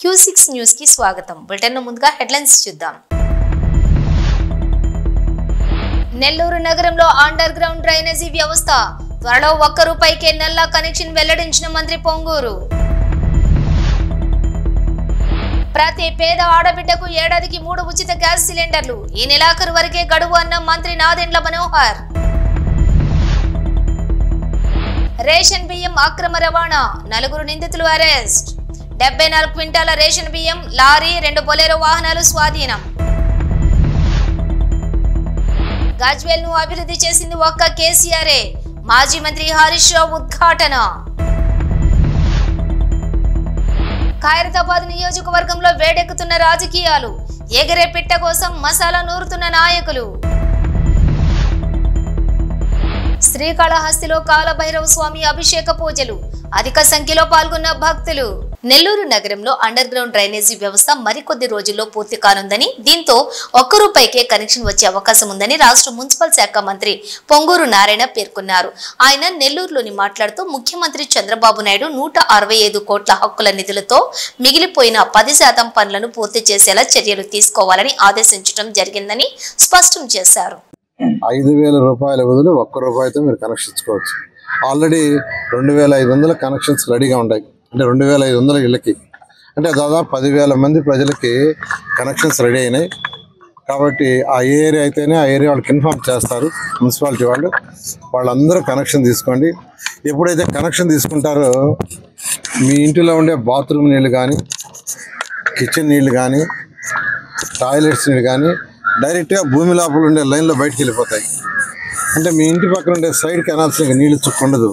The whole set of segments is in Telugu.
Q6 న్యూస్ కి స్వాగతం. బులెటిన్ ముందుగా హెడ్లైన్స్ చూద్దాం. నెల్లూరు నగరంలో అండర్ గ్రౌండ్ డ్రైనేజీ వ్యవస్థ త్వరలో ₹1 నల్లా కనెక్షన్ వెల్లడించిన మంత్రి పొంగూరు. ప్రతి పేద ఆడబిడ్డకు ఏడాదికి 3 ఉచిత గ్యాస్ సిలిండర్లు ఈ నెలాఖరు వరకే గడువు అన్న మంత్రి నాదెండ్ల మనోహర్. రేషన్ బియ్యం అక్రమ రవాణా 4 నిందితులు అరెస్ట్. 74 క్వింటాల రేషన్ బియ్యం, లారీ, 2 బొలెరో వాహనాలు స్వాధీనం. గజ్వేల్ ను అభివృద్ధి చేసింది ఒక్క కేసీఆరే, మాజీ మంత్రి హరీష్ రావు ఉద్ఘాటన. ఖైరతాబాద్ నియోజకవర్గంలో వేడెక్కుతున్న రాజకీయాలు, ఎగిరే పిట్ట కోసం మసాలా నూరుతున్న నాయకులు. శ్రీకాళహస్తిలో కాలభైరవ స్వామి అభిషేక పూజలు, అధిక సంఖ్యలో పాల్గొన్న భక్తులు. నెల్లూరు నగరంలో అండర్ గ్రౌండ్ డ్రైనేజీ వ్యవస్థ మరికొద్ది రోజుల్లో పూర్తి కానుందని, దీంతో ₹1కే కనెక్షన్ వచ్చే అవకాశం ఉందని రాష్ట్ర మున్సిపల్ శాఖ మంత్రి పొంగూరు నారాయణ పేర్కొన్నారు. ఆయన నెల్లూరులోని మాట్లాడుతూ ముఖ్యమంత్రి చంద్రబాబు నాయుడు 165 కోట్ల హక్కుల నిధులతో మిగిలిపోయిన 10% పనులను పూర్తి చేసేలా చర్యలు తీసుకోవాలని ఆదేశించడం జరిగిందని స్పష్టం చేశారు. ₹5,000 బదులు ₹1తో మీరు కనెక్షన్ ఇచ్చుకోవచ్చు. ఆల్రెడీ 2,500 కనెక్షన్స్ రెడీగా ఉన్నాయి. అంటే 2,500 ఇళ్ళకి, అంటే దాదాపు 10,000 మంది ప్రజలకి కనెక్షన్స్ రెడీ అయినాయి. కాబట్టి ఆ ఏరియా అయితేనే ఆ ఏరియా వాళ్ళకి ఇన్ఫార్మ్ చేస్తారు మున్సిపాలిటీ వాళ్ళు. వాళ్ళందరూ కనెక్షన్ తీసుకోండి. ఎప్పుడైతే కనెక్షన్ తీసుకుంటారో మీ ఇంటిలో ఉండే బాత్రూమ్ నీళ్ళు కానీ, కిచెన్ నీళ్ళు కానీ, టాయిలెట్స్ నీళ్ళు కానీ డైరెక్ట్గా భూమి లోపల ఉండే లైన్లో బయటకు వెళ్ళిపోతాయి. అంటే మీ ఇంటి పక్కన ఉండే సైడ్ కెనాల్స్ నీళ్ళు చుక్కుండదు.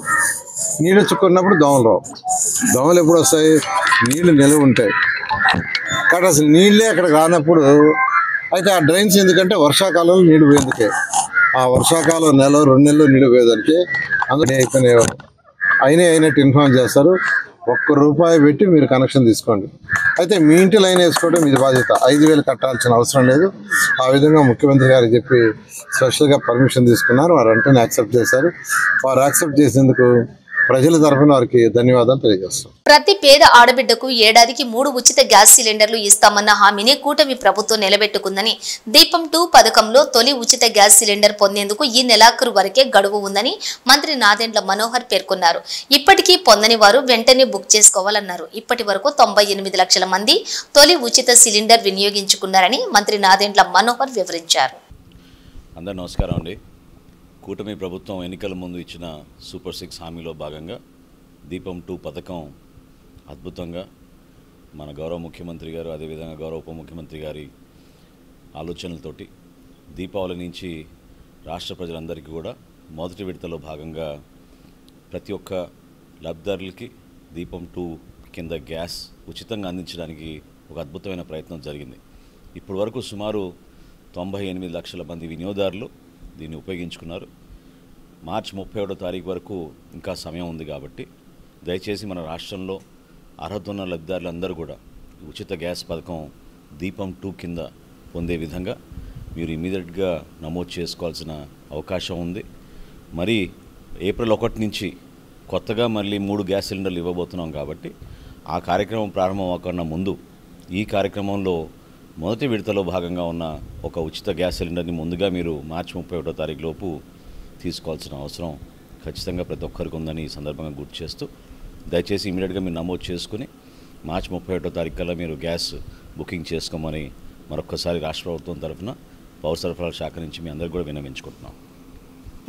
నీళ్ళు చుక్కున్నప్పుడు దోమలు రావు. దోమలు ఎప్పుడు వస్తాయి? నీళ్లు నిల్వ ఉంటాయి. కాబట్టి అసలు నీళ్ళే అక్కడ రానప్పుడు అయితే ఆ డ్రైన్స్ ఎందుకంటే వర్షాకాలంలో నీళ్ళు పోయేందుకే. ఆ వర్షాకాలం 1-2 నెలలు నీళ్ళు పోయేదానికి అందుకే అయినట్టు ఇన్ఫార్మ్ చేస్తారు. ₹1 పెట్టి మీరు కనెక్షన్ తీసుకోండి. అయితే మీ ఇంటి లైన్ వేసుకోవడం ఇది బాధ్యత. 5,000 కట్టాల్సిన అవసరం లేదు. ఆ విధంగా ముఖ్యమంత్రి గారికి చెప్పి స్పెషల్గా పర్మిషన్ తీసుకున్నారు. వారు వెంటనే యాక్సెప్ట్ చేశారు. వారు యాక్సెప్ట్ చేసేందుకు ప్రజల తరఫున వారికి ధన్యవాదాలు తెలియజేస్తాం. ప్రతి పేద ఆడబిడ్డకు ఏడాదికి 3 ఉచిత గ్యాస్ సిలిండర్లు ఇస్తామన్న హామీని కూటమి ప్రభుత్వం నిలబెట్టుకుందని, దీపం 2 పథకంలో తొలి ఉచిత గ్యాస్ సిలిండర్ పొందేందుకు ఈ నెలాఖరు వరకే గడువు ఉందని మంత్రి నాదెండ్ల మనోహర్ పేర్కొన్నారు. ఇప్పటికీ పొందని వారు వెంటనే బుక్ చేసుకోవాలన్నారు. ఇప్పటి వరకు 98 లక్షల మంది తొలి ఉచిత సిలిండర్ వినియోగించుకున్నారని మంత్రి నాదెండ్ల మనోహర్ వివరించారు. అందరూ నమస్కారం అండి. కూటమి ప్రభుత్వం ఎన్నికల ముందు ఇచ్చిన సూపర్ 6 హామీలో భాగంగా దీపం 2 పథకం అద్భుతంగా మన గౌరవ ముఖ్యమంత్రి గారు, అదేవిధంగా గౌరవ ఉప ముఖ్యమంత్రి గారి ఆలోచనలతోటి దీపావళి నుంచి రాష్ట్ర ప్రజలందరికీ కూడా మొదటి విడతలో భాగంగా ప్రతి ఒక్క లబ్ధిదారులకి దీపం 2 కింద గ్యాస్ ఉచితంగా అందించడానికి ఒక అద్భుతమైన ప్రయత్నం జరిగింది. ఇప్పటి వరకు సుమారు 98 లక్షల మంది వినియోగదారులు దీన్ని ఉపయోగించుకున్నారు. మార్చి 31వ తారీఖు వరకు ఇంకా సమయం ఉంది కాబట్టి దయచేసి మన రాష్ట్రంలో అర్హత ఉన్న లబ్ధిదారులందరూ కూడా ఉచిత గ్యాస్ పథకం దీపం 2 కింద పొందే విధంగా మీరు ఇమీడియట్గా నమోదు చేసుకోవాల్సిన అవకాశం ఉంది. మరి ఏప్రిల్ 1 నుంచి కొత్తగా మళ్ళీ 3 గ్యాస్ సిలిండర్లు ఇవ్వబోతున్నాం కాబట్టి ఆ కార్యక్రమం ప్రారంభం అవ్వకుండా ముందు ఈ కార్యక్రమంలో మొదటి విడతలో భాగంగా ఉన్న ఒక ఉచిత గ్యాస్ సిలిండర్ని ముందుగా మీరు మార్చి 31వ తారీఖు లోపు తీసుకోవాల్సిన అవసరం ఖచ్చితంగా ప్రతి ఒక్కరికి ఉందని ఈ సందర్భంగా గుర్తు చేస్తూ దయచేసి ఇమీడియట్గా మీరు నమోదు చేసుకుని మార్చి 31వ తారీఖు కల్లా మీరు గ్యాస్ బుకింగ్ చేసుకోమని మరొక్కసారి రాష్ట్ర ప్రభుత్వం తరఫున పౌర సరఫరాల శాఖ నుంచి మీ అందరికీ కూడా విన్నవించుకుంటున్నాం.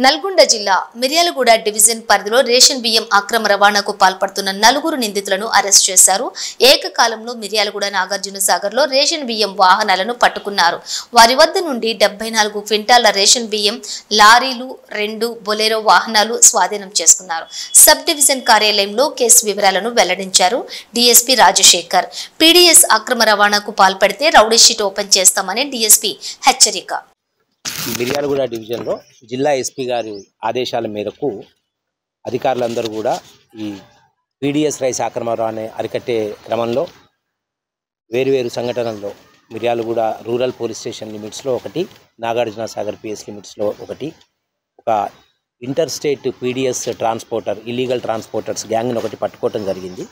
నల్గొండ జిల్లా మిర్యాలగూడ డివిజన్ పరిధిలో రేషన్ బియ్యం అక్రమ రవాణాకు పాల్పడుతున్న 4 నిందితులను అరెస్ట్ చేశారు. ఏకకాలంలో మిర్యాలగూడ నాగార్జున సాగర్ లో రేషన్ బియ్యం వాహనాలను పట్టుకున్నారు. వారి వద్ద నుండి 74 క్వింటాల రేషన్ బియ్యం, లారీలు, 2 బొలెరో వాహనాలు స్వాధీనం చేసుకున్నారు. సబ్ డివిజన్ కార్యాలయంలో కేసు వివరాలను వెల్లడించారు డీఎస్పీ రాజశేఖర్. పీడీఎస్ అక్రమ రవాణాకు పాల్పడితే రౌడీ షీట్ ఓపెన్ చేస్తామని డీఎస్పీ హెచ్చరిక. మిర్యాలగూడ డివిజన్లో జిల్లా ఎస్పీ గారి ఆదేశాల మేరకు అధికారులందరూ కూడా ఈ పీడీఎస్ రైస్ అక్రమ రవాణా అరికట్టే క్రమంలో వేరువేరు సంఘటనల్లో మిర్యాలగూడ రూరల్ పోలీస్ స్టేషన్ లిమిట్స్లో ఒకటి, నాగార్జున సాగర్ పిఎస్ లిమిట్స్లో ఒకటి, ఒక inter state PDS transporter illegal transporters గ్యాంగ్ని ఒకటి పట్టుకోవటం జరిగింది.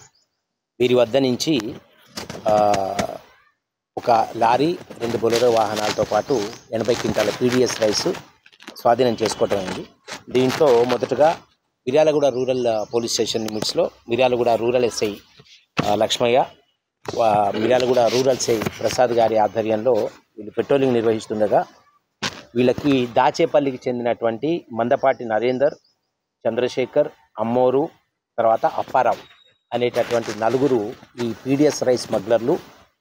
వీరి వద్ద నుంచి ఒక లారీ 2 బొలెరో వాహనాలతో పాటు 80 క్వింటాల పీడిఎస్ రైస్ స్వాధీనం చేసుకోవటం అయింది. దీంట్లో మొదటగా మిర్యాలగూడ రూరల్ పోలీస్ స్టేషన్ లిమిట్స్లో Miryalaguda rural SI Lakshmaiah, Miryalaguda rural SI Prasad గారి ఆధ్వర్యంలో వీళ్ళు పెట్రోలింగ్ నిర్వహిస్తుండగా వీళ్ళకి దాచేపల్లికి చెందినటువంటి మందపాటి నరేందర్, చంద్రశేఖర్, అమ్మోరు, తర్వాత అప్పారావు అనేటటువంటి 4 ఈ పీడిఎస్ రైస్ స్మగ్లర్లు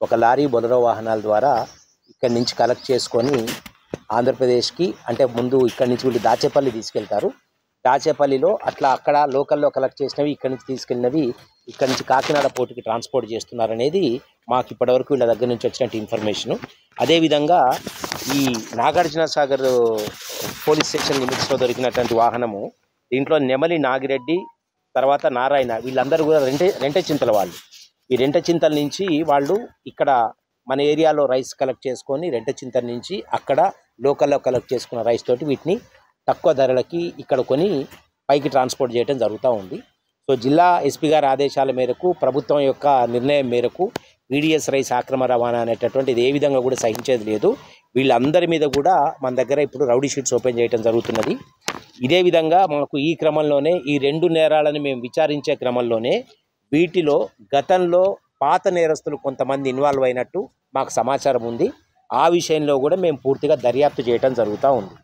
ఒక లారీ బొలెరో వాహనాల ద్వారా ఇక్కడి నుంచి కలెక్ట్ చేసుకొని ఆంధ్రప్రదేశ్కి, అంటే ముందు ఇక్కడి నుంచి వీళ్ళు దాచేపల్లి తీసుకెళ్తారు. దాచేపల్లిలో అక్కడ లోకల్లో కలెక్ట్ చేసినవి ఇక్కడి నుంచి తీసుకెళ్ళినవి ఇక్కడి నుంచి కాకినాడ పోర్టుకి ట్రాన్స్పోర్ట్ చేస్తున్నారనేది మాకు ఇప్పటివరకు వీళ్ళ దగ్గర నుంచి వచ్చినట్టు ఇన్ఫర్మేషను. అదేవిధంగా ఈ నాగార్జున సాగర్ పోలీస్ స్టేషన్ లిమిట్స్లో దొరికినటువంటి వాహనము, దీంట్లో నెమలి నాగిరెడ్డి, తర్వాత నారాయణ, వీళ్ళందరూ కూడా రెంటచింతల వాళ్ళు. ఈ రెంటచింతల నుంచి వాళ్ళు ఇక్కడ మన ఏరియాలో రైస్ కలెక్ట్ చేసుకొని రెంటచింతల నుంచి అక్కడ లోకల్లో కలెక్ట్ చేసుకున్న రైస్ తోటి వీటిని తక్కువ ధరలకి ఇక్కడ కొని పైకి ట్రాన్స్పోర్ట్ చేయడం జరుగుతూ ఉంది. సో జిల్లా ఎస్పీ గారి ఆదేశాల మేరకు, ప్రభుత్వం యొక్క నిర్ణయం మేరకు పీడిఎస్ రైస్ అక్రమ రవాణా అనేటటువంటిది ఏ విధంగా కూడా సహించేది లేదు. వీళ్ళందరి మీద కూడా మన దగ్గర ఇప్పుడు రౌడీ షీట్స్ ఓపెన్ చేయడం జరుగుతున్నది. ఇదే విధంగా మాకు ఈ క్రమంలోనే ఈ 2 నేరాలను మేము విచారించే క్రమంలోనే వీటిలో గతంలో పాత నేరస్తులు కొంతమంది ఇన్వాల్వ్ అయినట్టు మాకు సమాచారం ఉంది. ఆ విషయంలో కూడా మేము పూర్తిగా దర్యాప్తు చేయడం జరుగుతూ ఉంది.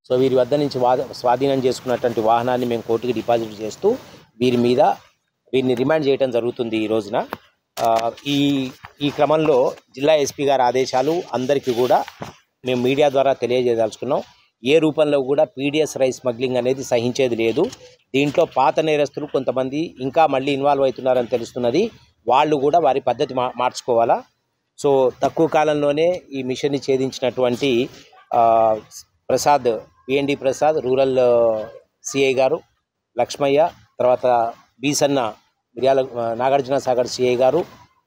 సో వీరి వద్ద నుంచి స్వాధీనం చేసుకున్నటువంటి వాహనాన్ని మేము కోర్టుకి డిపాజిట్ చేస్తూ వీరిని రిమాండ్ చేయడం జరుగుతుంది ఈ రోజున. ఈ క్రమంలో జిల్లా ఎస్పీ గారి ఆదేశాలు అందరికీ కూడా మేము మీడియా ద్వారా తెలియజేయదలుచుకున్నాం. ఏ రూపంలో కూడా పీడిఎస్ రైస్ స్మగ్లింగ్ అనేది సహించేది లేదు. దీంట్లో పాత నేరస్తులు కొంతమంది ఇంకా మళ్ళీ ఇన్వాల్వ్ అవుతున్నారని తెలుస్తున్నది. వాళ్ళు కూడా వారి పద్ధతి మార్చుకోవాలా. సో తక్కువ కాలంలోనే ఈ మిషన్ని ఛేదించినటువంటి Prasad, PND Prasad, rural CI garu Lakshmaiah, తర్వాత బీసన్న నాగార్జున సాగర్ సిఐ గారు,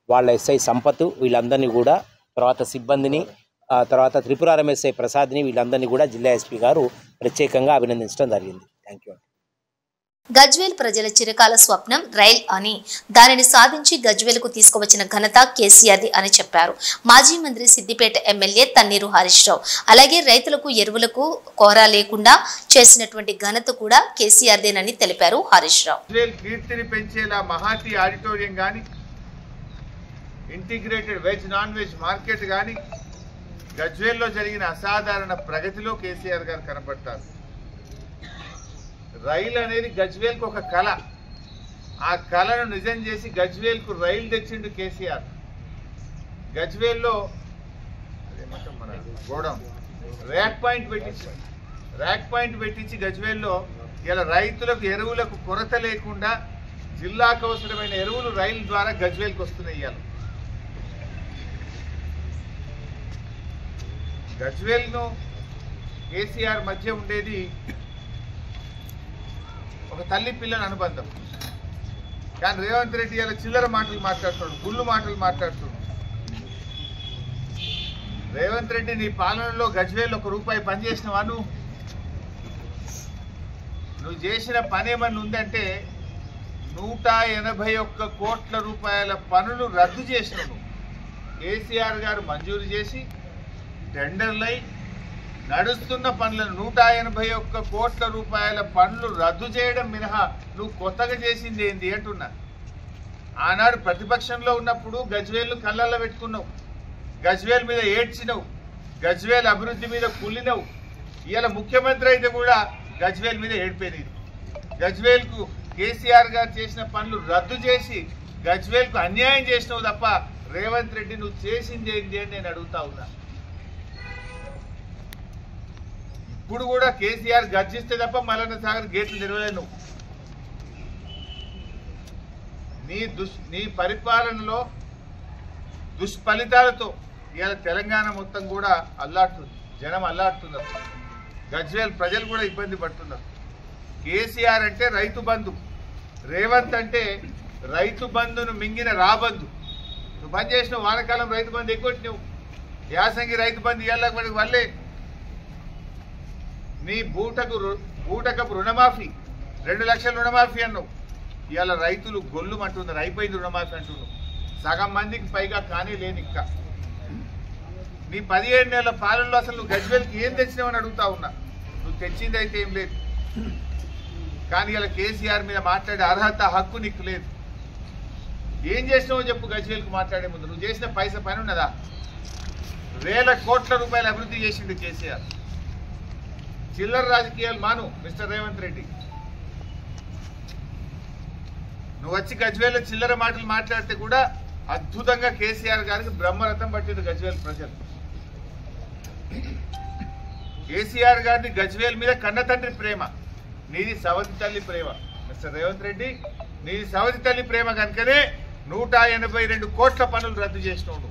వాళ్ళ ఎస్ఐ సంపత్, వీళ్ళందరినీ కూడా, తర్వాత సిబ్బందిని, తర్వాత త్రిపురారం ఎస్ఐ ప్రసాద్ని, వీళ్ళందరినీ కూడా జిల్లా ఎస్పీ గారు ప్రత్యేకంగా అభినందించడం జరిగింది. Thank you. గజ్వేల్ ప్రజల చిరకాల స్వప్నం రైల్ అని, దానిని సాధించి గజ్వేల్కు తీసుకువచ్చిన ఘనత కేసీఆర్ది అని చెప్పారు మాజీ మంత్రి సిద్దిపేట ఎమ్మెల్యే తన్నీరు హరీష్ రావు. అలాగే రైతులకు ఎరువులకు కోరా లేకుండా చేసినటువంటి ఘనత కూడా కేసీఆర్దేనని తెలిపారు హరీష్ రావు. గజ్వేల్ కీర్తిని పెంచేలా మహాతి ఆడిటోరియం కానీ, integrated veg non veg market కానీ, గజ్వేల్లో జరిగిన అసాధారణ ప్రగతిలో కేసీఆర్ గారు కనపడతారు. రైలు అనేది గజ్వేల్కు ఒక కళ. ఆ కళను నిజం చేసి గజ్వేల్కు రైలు తెచ్చిండు కేసీఆర్. గజ్వేల్లో మన గోడం ర్యాక్ పాయింట్ పెట్టించి గజ్వేల్లో ఇలా రైతులకు ఎరువులకు కొరత లేకుండా జిల్లాకు అవసరమైన ఎరువులు రైలు ద్వారా గజ్వేల్కి వస్తున్నాయి. ఇవాళ గజ్వేల్ను కేసీఆర్ మధ్య ఉండేది ఒక తల్లి పిల్లని అనుబంధం. కానీ రేవంత్ రెడ్డి ఇలా చిల్లర మాటలు మాట్లాడుతున్నాడు, గుళ్ళు మాటలు మాట్లాడుతున్నాడు. రేవంత్ రెడ్డి నీ పాలనలో గజ్వేల్ ₹1 పనిచేసినవా? నువ్వు చేసిన పని ఏమన్నా ఉందంటే 181 కోట్ల రూపాయల పనులు రద్దు చేసినావు. కేసీఆర్ గారు మంజూరు చేసి టెండర్లై నడుస్తున్న పనులను 181 కోట్ల రూపాయల పనులు రద్దు చేయడం మినహా నువ్వు కొత్తగా చేసింది ఏంది అంటున్నా. ఆనాడు ప్రతిపక్షంలో ఉన్నప్పుడు గజ్వేల్ కళ్ళల్లో పెట్టుకున్నావు, గజ్వేల్ మీద ఏడ్చినవు, గజ్వేల్ అభివృద్ధి మీద కుళ్ళినవు. ఇవాళ ముఖ్యమంత్రి అయితే కూడా గజ్వేల్ మీద ఏడిపోయింది. గజ్వేల్కు కేసీఆర్ గారు చేసిన పనులు రద్దు చేసి గజ్వేల్కు అన్యాయం చేసినావు తప్ప రేవంత్ రెడ్డి నువ్వు చేసింది ఏంటి అని నేను అడుగుతా ఉన్నా. ఇప్పుడు కూడా కేసీఆర్ గర్జిస్తే తప్ప మల్లన్న సాగర్ గేట్లు తెరవలేను. నీ పరిపాలనలో దుష్ఫలితాలతో ఇవాళ తెలంగాణ మొత్తం కూడా అల్లాడుతుంది, జనం అల్లాడుతున్నారు, గజ్వేల్ ప్రజలు కూడా ఇబ్బంది పడుతున్నారు. కేసీఆర్ అంటే రైతు బంధు, రేవంత్ అంటే రైతు బంధును మింగిన రాబంధు. నువ్వు బంద్ చేసినావు, వానకాలం రైతు బంధు ఎగ్గొట్టినావు, యాసంగి రైతు బంధు ఇవాళ వల్లే. నీ బూటకపు రుణమాఫీ 2 లక్షల రుణమాఫీ అన్నావు, ఇవాళ రైతులు గొల్లుమంటున్నారు, అయిపోయింది రుణమాఫీ అంటున్నావు. సగం మందికి పైగా కానీ లేదు. ఇంకా నీ 17 నెలల పాలనలో అసలు నువ్వు గజ్వేల్కి ఏం తెచ్చినావని అడుగుతా ఉన్నా. నువ్వు తెచ్చింది అయితే ఏం లేదు. కానీ ఇలా కేసీఆర్ మీద మాట్లాడే అర్హత హక్కు నీకు లేదు. ఏం చేసినావో చెప్పు. గజ్వేల్కి మాట్లాడే ముందు నువ్వు చేసిన పని ఉన్నదా? వేల కోట్ల రూపాయలు అభివృద్ధి చేసిండు కేసీఆర్. చిల్లర రాజకీయాలు మాను మిస్టర్ రేవంత్ రెడ్డి. నువ్వు వచ్చి గజ్వేల్లో చిల్లర మాటలు మాట్లాడితే కూడా అద్భుతంగా కేసీఆర్ గారికి బ్రహ్మరథం పట్టింది గజ్వేల్ ప్రజలు. కేసీఆర్ గారిని గజ్వేల్ మీద కన్న తండ్రి ప్రేమ, నీది సవతి తల్లి ప్రేమ. మిస్టర్ రేవంత్ రెడ్డి, నీది సవతి తల్లి ప్రేమ కనుకనే 182 కోట్ల పనులు రద్దు చేసినావు.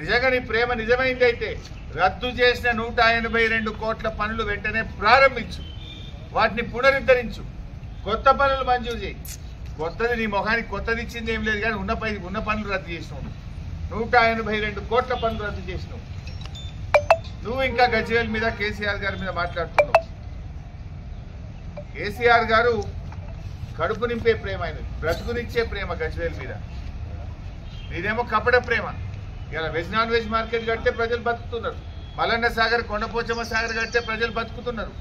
నిజంగా నీ ప్రేమ నిజమైంది అయితే రద్దు చేసిన 182 కోట్ల పనులు వెంటనే ప్రారంభించు, వాటిని పునరుద్ధరించు, కొత్త పనులు మంజూరు చేయి. కొత్తది నీ మొహానికి కొత్తది ఇచ్చింది ఏం లేదు, కానీ ఉన్న పనులు రద్దు చేసినావు. 182 కోట్ల పనులు రద్దు చేసినావు. నువ్వు ఇంకా గజ్వేల్ మీద కేసీఆర్ గారి మీద మాట్లాడుతున్నావు. కేసీఆర్ గారు కడుపు నింపే ప్రేమ, అయినది బ్రతుకునిచ్చే ప్రేమ గజ్వేల్ మీద. నీదేమో కపట ప్రేమ. ఇలా వెజ్ నాన్ వెజ్ మార్కెట్ కడితే ప్రజలు బతుకుతున్నారు. మల్లన్న సాగర్, కొండపోచమ్మ సాగర్ కడితే ప్రజలు బతుకుతున్నారు.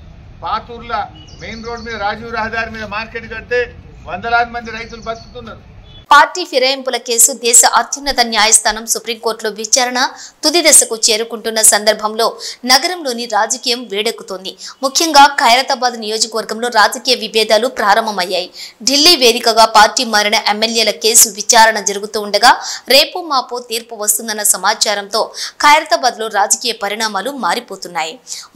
పాతూర్ల మెయిన్ రోడ్ మీద రాజీవ్ రహదారి మీద మార్కెట్ కడితే వందలాది మంది రైతులు బతుకుతున్నారు. పార్టీ ఫిరాయింపుల కేసు దేశ అత్యున్నత న్యాయస్థానం సుప్రీంకోర్టులో విచారణ తుది దశకు చేరుకుంటున్న సందర్భంలో నగరంలోని రాజకీయం వేడెక్కుతోంది. ముఖ్యంగా ఖైరతాబాద్ నియోజకవర్గంలో రాజకీయ విభేదాలు ప్రారంభమయ్యాయి. ఢిల్లీ వేదికగా పార్టీ మారిన ఎమ్మెల్యేల కేసు విచారణ జరుగుతూ ఉండగా రేపు మాపో తీర్పు వస్తుందన్న సమాచారంతో ఖైరతాబాద్లో రాజకీయ పరిణామాలు మారిపోతున్నాయి.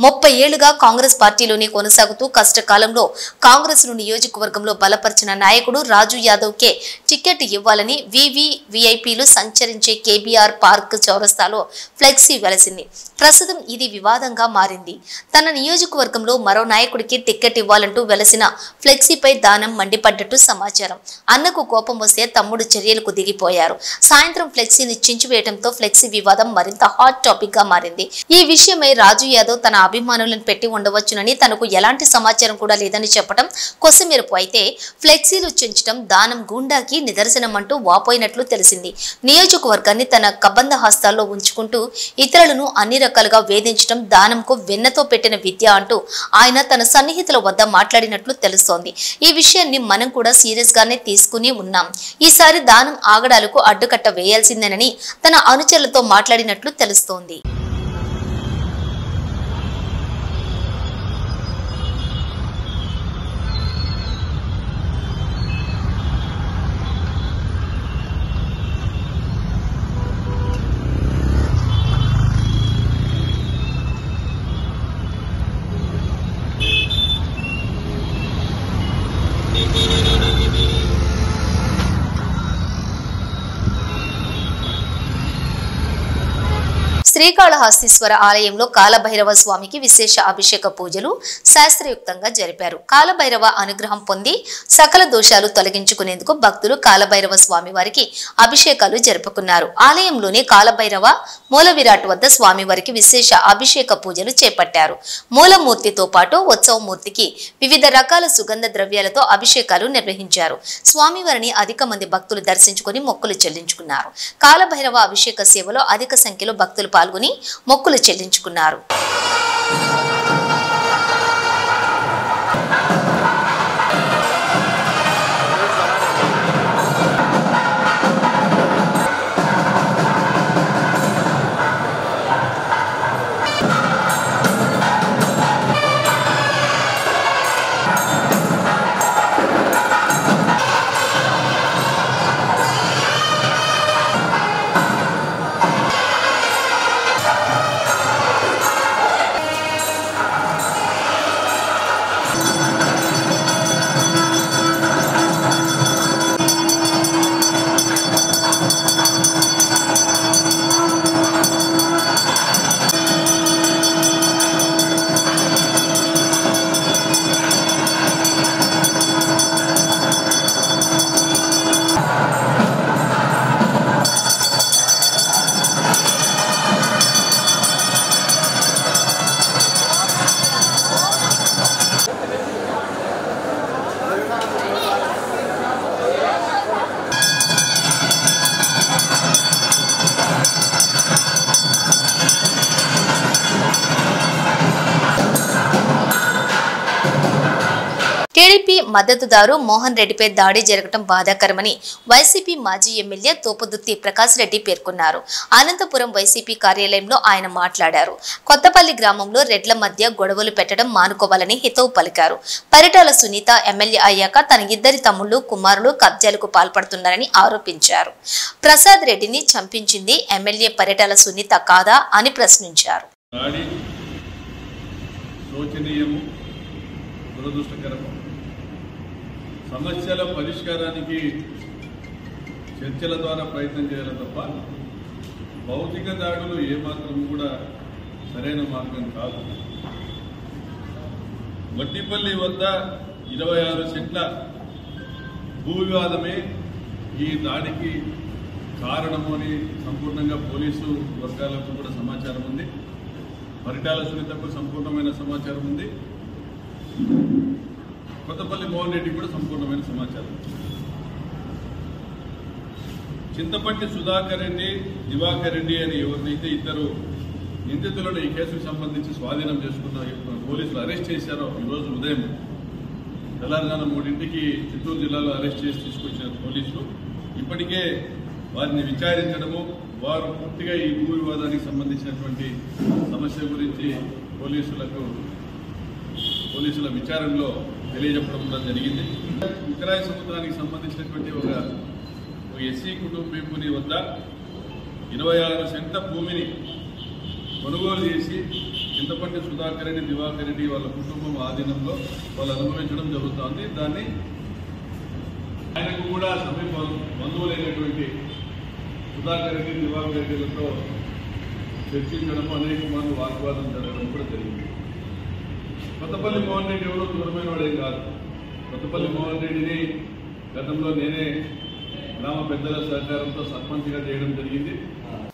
30 ఏళ్లుగా కాంగ్రెస్ పార్టీలోనే కొనసాగుతూ కష్టకాలంలో కాంగ్రెస్ ను నియోజకవర్గంలో బలపరిచిన నాయకుడు రాజు యాదవ్కే టికెట్ ఇవ్వాలని వివివిఐపీలు సంచరించే కేబీఆర్ పార్క్ చౌరస్తాలో ఫ్లెక్సీ వెలసింది. ప్రస్తుతం ఇది వివాదంగా మారింది. తన నియోజకవర్గంలో మరో నాయకుడికి టికెట్ ఇవ్వాలంటూ వెలసిన ఫ్లెక్సీపై దానం మండిపడ్డట్టు సమాచారం. అన్నకు కోపం వస్తే తమ్ముడు చర్యలకు దిగిపోయారు. సాయంత్రం ఫ్లెక్సీని చించివేయడంతో ఫ్లెక్సీ వివాదం మరింత హాట్ టాపిక్ గా మారింది. ఈ విషయమై రాజు యాదవ్ తన అభిమానులను పెట్టి ఉండవచ్చునని, తనకు ఎలాంటి సమాచారం కూడా లేదని చెప్పడం కొసమెరుపు. అయితే ఫ్లెక్సీలు చించడం దానం గూండాకి నిదర్శనమంటూ వాపోయినట్లు తెలిసింది. నియోజకవర్గాన్ని తన కబంధ హస్తాల్లో ఉంచుకుంటూ ఇతరులను అన్ని రకాలుగా వేధించడం దానంకు వెన్నతో పెట్టిన విద్య అంటూ ఆయన తన సన్నిహితుల వద్ద మాట్లాడినట్లు తెలుస్తోంది. ఈ విషయాన్ని మనం కూడా సీరియస్ గానే తీసుకుని ఉన్నాం. ఈసారి దానం ఆగడాలకు అడ్డుకట్ట వేయాల్సిందేనని తన అనుచరులతో మాట్లాడినట్లు తెలుస్తోంది. శ్రీకాళహస్తీశ్వర ఆలయంలో కాలభైరవ స్వామికి విశేష అభిషేక పూజలు శాస్త్రయుక్తంగా జరిపారు. కాలభైరవ అనుగ్రహం పొంది సకల దోషాలు తొలగించుకునేందుకు భక్తులు కాలభైరవ స్వామి వారికి అభిషేకాలు జరుపుకున్నారు. ఆలయంలోని కాలభైరవ మూల విరాట్ వద్ద స్వామివారికి విశేష అభిషేక పూజలు చేపట్టారు. మూలమూర్తితో పాటు ఉత్సవమూర్తికి వివిధ రకాల సుగంధ ద్రవ్యాలతో అభిషేకాలు నిర్వహించారు. స్వామివారిని అధిక మంది భక్తులు దర్శించుకుని మొక్కులు చెల్లించుకున్నారు. కాలభైరవ అభిషేక సేవలో అధిక సంఖ్యలో భక్తులు పాల్గొని మొక్కులు చెల్లించుకున్నారు. టీడీపీ మద్దతుదారు మోహన్ రెడ్డిపై దాడి జరగడం బాధాకరమని వైసీపీ మాజీ ఎమ్మెల్యే తోపుదుర్తి ప్రకాష్ రెడ్డి పేర్కొన్నారు. అనంతపురం వైసీపీ కార్యాలయంలో ఆయన మాట్లాడారు. కొత్తపల్లి గ్రామంలో రెడ్ల మధ్య గొడవలు పెట్టడం మానుకోవాలని హితవు పలికారు. పరిటాల సునీత ఎమ్మెల్యే అయ్యాక తన ఇద్దరి తమ్ముళ్లు కుమారులు కబ్జాలకు పాల్పడుతున్నారని ఆరోపించారు. ప్రసాద్ రెడ్డిని చంపించింది ఎమ్మెల్యే పరిటాల సునీత కాదా అని ప్రశ్నించారు. సమస్యల పరిష్కారానికి చర్చల ద్వారా ప్రయత్నం చేయాలి తప్ప భౌతిక దాడులు ఏమాత్రం కూడా సరైన మార్గం కాదు. వడ్డిపల్లి వద్ద 26 సెంట్ల భూ వివాదమే ఈ దాడికి కారణము అని సంపూర్ణంగా పోలీసు వర్గాలకు కూడా సమాచారం ఉంది. పరిటాల సునీతకు సంపూర్ణమైన సమాచారం ఉంది. కొత్తపల్లి మోహన్ రెడ్డి కూడా సంపూర్ణమైన సమాచారం. చింతపట్టి సుధాకర్ రెడ్డి, దివాకర్ రెడ్డి అని ఎవరినైతే ఇద్దరు నిందితులను ఈ కేసుకు సంబంధించి స్వాధీనం చేసుకున్న పోలీసులు అరెస్ట్ చేశారో ఈరోజు ఉదయం తెలంగాణ 3ంటికి చిత్తూరు జిల్లాలో అరెస్ట్ చేసి తీసుకొచ్చిన పోలీసులు ఇప్పటికే వారిని విచారించడము, వారు పూర్తిగా ఈ భూ వివాదానికి సంబంధించినటువంటి సమస్య గురించి పోలీసుల విచారణలో తెలియజెప్పడం కూడా జరిగింది. ఉక్రాయి సముద్రానికి సంబంధించినటువంటి ఒక ఎస్సీ కుటుంబీకుని వద్ద 26 సెంట్ల భూమిని కొనుగోలు చేసి చింతపట్టి సుధాకర్ రెడ్డి, దివాకర్ రెడ్డి వాళ్ళ కుటుంబం ఆధీనంలో వాళ్ళు అనుభవించడం జరుగుతోంది. దాన్ని ఆయనకు కూడా సమీప బంధువులైనటువంటి సుధాకర్ రెడ్డి, దివాకర్ రెడ్డిలతో చర్చించడం, అనేక మంది వాగ్వాదం జరగడం కూడా జరిగింది. కొత్తపల్లి మోహన్ రెడ్డి ఎవరో దూరమైన వాడేం కాదు. కొత్తపల్లి మోహన్ రెడ్డిని గతంలో నేనే గ్రామ పెద్దల సహకారంతో సర్పంచ్గా చేయడం జరిగింది.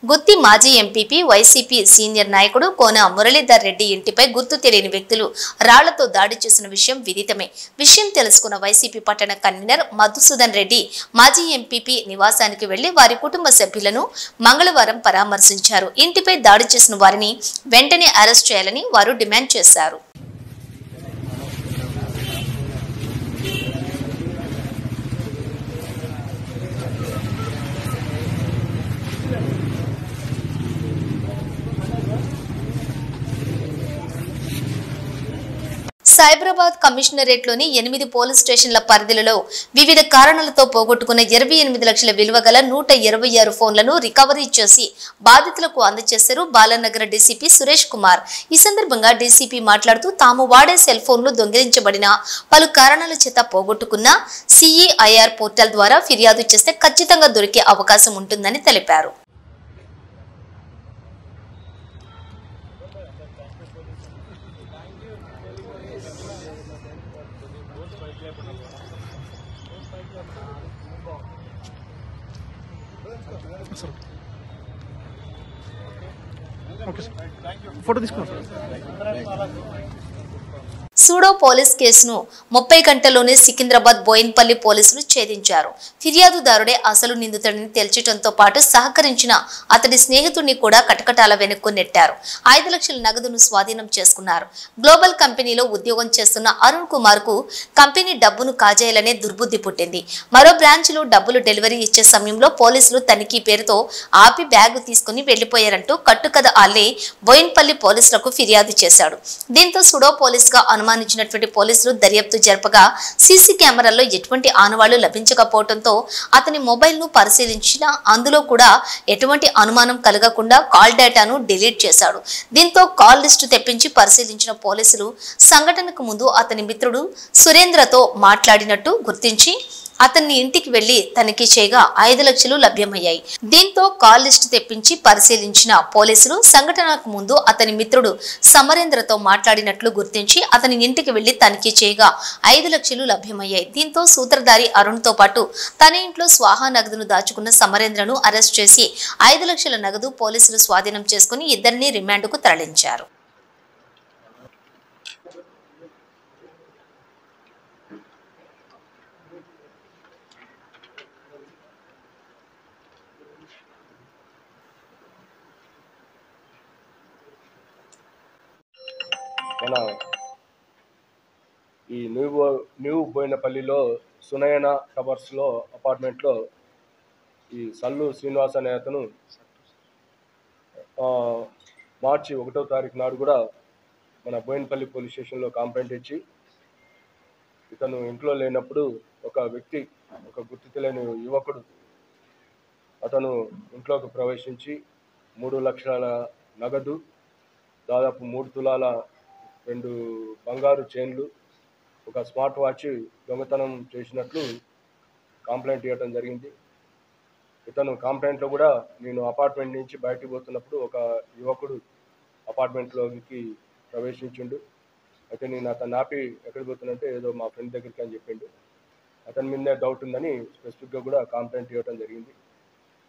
గుత్తి మాజీ ఎంపీపీ వైసీపీ సీనియర్ నాయకుడు కోన మురళీధర్ రెడ్డి ఇంటిపై గుర్తు తెలియని వ్యక్తులు రాళ్లతో దాడి చేసిన విషయం విదితమే. విషయం తెలుసుకున్న వైసీపీ పట్టణ కన్వీనర్ మధుసూదన్ రెడ్డి మాజీ ఎంపీపీ నివాసానికి వెళ్లి వారి కుటుంబ సభ్యులను మంగళవారం పరామర్శించారు. ఇంటిపై దాడి చేసిన వారిని వెంటనే అరెస్ట్ చేయాలని వారు డిమాండ్ చేశారు. సైబరాబాద్ కమిషనరేట్లోని 8 పోలీస్ స్టేషన్ల పరిధిలో వివిధ కారణాలతో పోగొట్టుకున్న 28 లక్షల విలువ గల 126 ఫోన్లను రికవరీ చేసి బాధితులకు అందజేశారు బాలనగర్ డీసీపీ సురేష్ కుమార్. ఈ సందర్భంగా డీసీపీ మాట్లాడుతూ తాము వాడే సెల్ ఫోన్లు దొంగిలించబడిన పలు కారణాల చేత పోగొట్టుకున్న సిఈఐఆర్ పోర్టల్ ద్వారా ఫిర్యాదు చేస్తే ఖచ్చితంగా దొరికే అవకాశం ఉంటుందని తెలిపారు. సూడో పోలీస్ కేసును 30 గంటల్లోనే సికింద్రాబాద్ బోయిన్పల్లి పోలీసులు ఛేదించారు. ఫిర్యాదుదారుడే అసలు నిందితుడిని తేల్చడంతో పాటు సహకరించిన అతడి స్నేహితుడిని కూడా కటకటాల వెనక్కు నెట్టారు. 5 లక్షల నగదును స్వాధీనం చేసుకున్నారు. గ్లోబల్ కంపెనీలో ఉద్యోగం చేస్తున్న అరుణ్ కుమార్ కు కంపెనీ డబ్బును కాజేయాలనే దుర్బుద్ధి పుట్టింది. మరో బ్రాంచ్ లో డబ్బులు డెలివరీ ఇచ్చే సమయంలో పోలీసులు తనిఖీ పేరుతో ఆపి బ్యాగు తీసుకుని వెళ్లిపోయారంటూ కట్టుకథ అల్లి బోయిన్పల్లి పోలీసులకు ఫిర్యాదు చేశాడు. దీంతో సుడో పోలీస్ గా అనుమానించినటువంటి పోలీసులు దర్యాప్తు జరపగా సీసీ కెమెరాల్లో ఎటువంటి ఆనవాళ్లు లభించకపోవడంతో అతని మొబైల్ ను పరిశీలించినా అందులో కూడా ఎటువంటి అనుమానం కలగకుండా కాల్ డేటాను డిలీట్ చేశాడు. దీంతో కాల్ లిస్టు తెప్పించి పరిశీలించిన పోలీసులు సంఘటనకు ముందు అతని మిత్రుడు సురేంద్రతో మాట్లాడినట్టు గుర్తించి అతన్ని ఇంటికి వెళ్లి తనిఖీ చేయగా 5 లక్షలు లభ్యమయ్యాయి. దీంతో కాల్ లిస్టు తెప్పించి పరిశీలించిన పోలీసులు సంఘటనకు ముందు అతని మిత్రుడు సమరేంద్రతో మాట్లాడినట్లు గుర్తించి అతని ఇంటికి వెళ్లి తనిఖీ చేయగా 5 లక్షలు లభ్యమయ్యాయి. దీంతో సూత్రధారి అరుణ్ తో పాటు తన ఇంట్లో స్వాహా నగదును దాచుకున్న సమరేంద్రను అరెస్ట్ చేసి 5 లక్షల నగదు పోలీసులు స్వాధీనం చేసుకుని ఇద్దరిని రిమాండ్కు తరలించారు. మన ఈ న్యూ బోయినపల్లిలో సునయన టవర్స్లో అపార్ట్మెంట్లో ఈ సల్లు శ్రీనివాస్ అనే అతను మార్చి 1వ తారీఖు నాడు కూడా మన బోయినపల్లి పోలీస్ స్టేషన్లో కంప్లైంట్ ఇచ్చి ఇతను ఇంట్లో లేనప్పుడు ఒక వ్యక్తి, ఒక గుర్తు తెలియని యువకుడు అతను ఇంట్లోకి ప్రవేశించి 3 లక్షల నగదు, దాదాపు 3 తులాల 2 బంగారు చైన్లు, ఒక స్మార్ట్ వాచ్ దొంగతనం చేసినట్లు కంప్లైంట్ ఇవ్వడం జరిగింది. ఇతను కంప్లైంట్లో కూడా నేను అపార్ట్మెంట్ నుంచి బయటికి పోతున్నప్పుడు ఒక యువకుడు అపార్ట్మెంట్లోకి ప్రవేశించిండు. అయితే నేను అతను ఆపి ఎక్కడికి పోతున్నంటే ఏదో మా ఫ్రెండ్ దగ్గరికి అని చెప్పిండు. అతని మీదే డౌట్ ఉందని స్పెసిఫిక్గా కూడా కంప్లైంట్ ఇవ్వడం జరిగింది.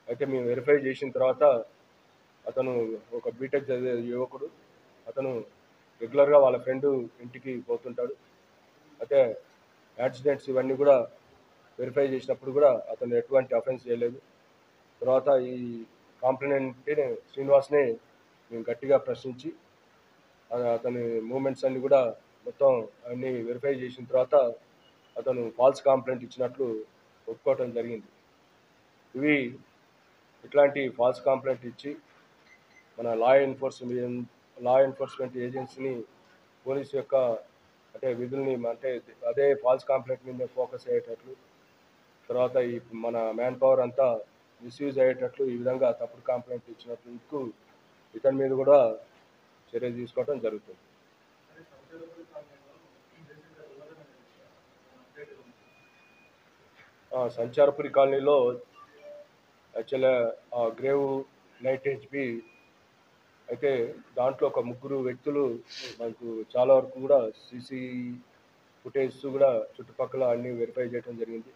అయితే మేము వెరిఫై చేసిన తర్వాత అతను ఒక బీటెక్ చదివే యువకుడు, అతను రెగ్యులర్గా వాళ్ళ ఫ్రెండ్ ఇంటికి పోతుంటాడు. అయితే యాక్సిడెంట్స్ ఇవన్నీ కూడా వెరిఫై చేసినప్పుడు కూడా అతను ఎటువంటి అఫెన్స్ చేయలేదు. తర్వాత ఈ కంప్లైంట్ శ్రీనివాస్ని మేము గట్టిగా ప్రశ్నించి అతని మూమెంట్స్ అన్నీ కూడా మొత్తం అన్నీ వెరిఫై చేసిన తర్వాత అతను ఫాల్స్ కంప్లైంట్ ఇచ్చినట్లు ఒప్పుకోవటం జరిగింది. ఇట్లాంటి ఫాల్స్ కంప్లైంట్ ఇచ్చి మన లా ఎన్ఫోర్స్మెంట్ ఏజెన్సీని పోలీసు యొక్క అంటే విధుల్ని అంటే అదే ఫాల్స్ కంప్లైంట్ మీద ఫోకస్ అయ్యేటట్లు, తర్వాత ఈ మన మ్యాన్ పవర్ అంతా మిస్యూజ్ అయ్యేటట్లు ఈ విధంగా తప్పుడు కంప్లైంట్ ఇచ్చినట్లు ఇతని మీద కూడా చర్య తీసుకోవడం జరుగుతుంది. సంచారపురి కాలనీలో యాక్చువల్గా గ్రేవ్ నైట్ హెచ్పి అయితే దాంట్లో ఒక 3 వ్యక్తులు మనకు చాలా వరకు కూడా సీసీ ఫుటేజ్ కూడా చుట్టుపక్కల అన్నీ వెరిఫై చేయడం జరిగింది.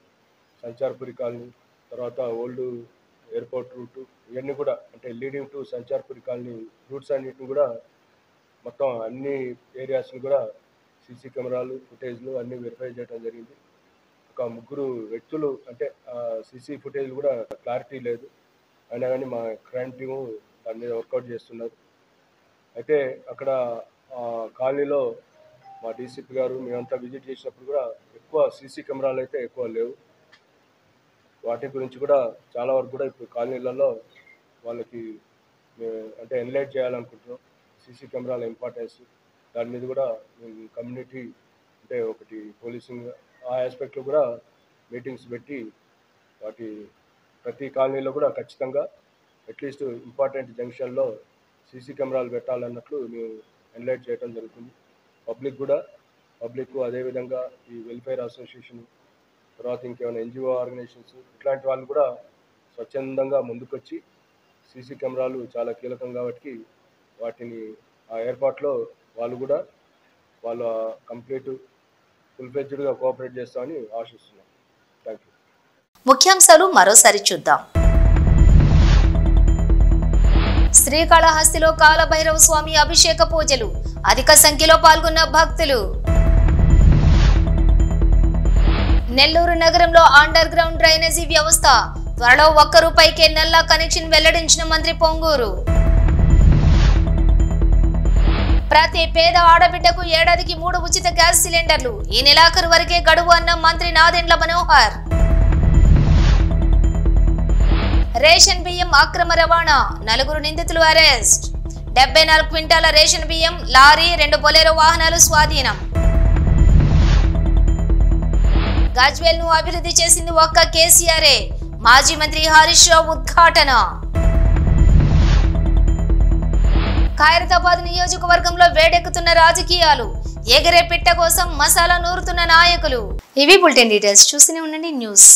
సంచారపురి కాలనీ, తర్వాత ఓల్డ్ ఎయిర్పోర్ట్ రూటు, ఇవన్నీ కూడా అంటే లీడింగ్ టు సంచారపురి కాలనీ రూట్స్ అన్నిటిని కూడా మొత్తం అన్ని ఏరియాస్ని కూడా సీసీ కెమెరాలు ఫుటేజ్లు అన్నీ వెరిఫై చేయడం జరిగింది. ఒక 3 వ్యక్తులు అంటే సీసీ ఫుటేజ్ కూడా క్లారిటీ లేదు, అయినా కానీ మా క్రైమ్ టీము దాని మీద వర్కౌట్ చేస్తున్నారు. అయితే అక్కడ కాలనీలో మా డీసీపీ గారు మేమంతా విజిట్ చేసినప్పుడు కూడా ఎక్కువ సీసీ కెమెరాలు అయితే ఎక్కువ లేవు. వాటి గురించి కూడా చాలా వరకు కూడా ఇప్పుడు కాలనీలలో వాళ్ళకి అంటే ఎన్లైట్ చేయాలనుకుంటున్నాం. సీసీ కెమెరాల ఇంపార్టెన్స్ దాని మీద కూడా మేము కమ్యూనిటీ అంటే ఒకటి పోలీసింగ్ ఆ ఆస్పెక్ట్లో కూడా మీటింగ్స్ పెట్టి వాటి ప్రతి కాలనీలో కూడా ఖచ్చితంగా అట్లీస్ట్ ఇంపార్టెంట్ జంక్షన్లో సీసీ కెమెరాలు పెట్టాలన్నట్లు మేము ఎన్లైట్ చేయడం జరుగుతుంది. పబ్లిక్ అదేవిధంగా ఈ వెల్ఫేర్ అసోసియేషన్, తర్వాత ఇంకేమైనా ఎన్జిఓ ఆర్గనైజేషన్స్ ఇట్లాంటి వాళ్ళు కూడా స్వచ్ఛందంగా ముందుకొచ్చి సీసీ కెమెరాలు చాలా కీలకం కాబట్టి వాటిని ఆ ఏర్పాట్లో వాళ్ళు కూడా వాళ్ళ కంప్లీట్ ఫుల్ఫెడ్జ్డ్గా కోఆపరేట్ చేస్తామని ఆశిస్తున్నాం. Thank you. ముఖ్యాంశాలు మరోసారి చూద్దాం. శ్రీకాళహస్తిలో కాలభైరవ స్వామి అభిషేక పూజలు, అధిక సంఖ్యలో పాల్గొన్న భక్తులు. నెల్లూరు నగరంలో అండర్ గ్రౌండ్ డ్రైనేజీ వ్యవస్థ, త్వరలో ₹1 నల్లా కనెక్షన్ వెల్లడించిన మంత్రి పొంగూరు. ప్రతి పేద ఆడబిడ్డకు ఏడాదికి 3 ఉచిత గ్యాస్ సిలిండర్లు, ఈ నెలాఖరు వరకే గడువు అన్న మంత్రి నాదెండ్ల మనోహర్. రేషన్ బియ్యం అక్రమ రవాణా, 4 నిందితులు అరెస్ట్. 74 క్వింటాల రేషన్ బియ్యం, లారీ, 2 బొలెరో వాహనాలు స్వాధీనం. గజ్వేల్ ను అభివృద్ధి చేసింది ఒక్క కేసీఆరే, మాజీ మంత్రి హరీష్ రావు ఉద్ఘాటన. ఖైరతాబాద్ నియోజకవర్గంలో వేడెక్కుతున్న రాజకీయాలు, ఎగిరే పిట్ట కోసం మసాలా నూరుతున్న నాయకులు. ఇవి బులెటిన్ డీటెయిల్స్. చూస్తూనే ఉండండి న్యూస్.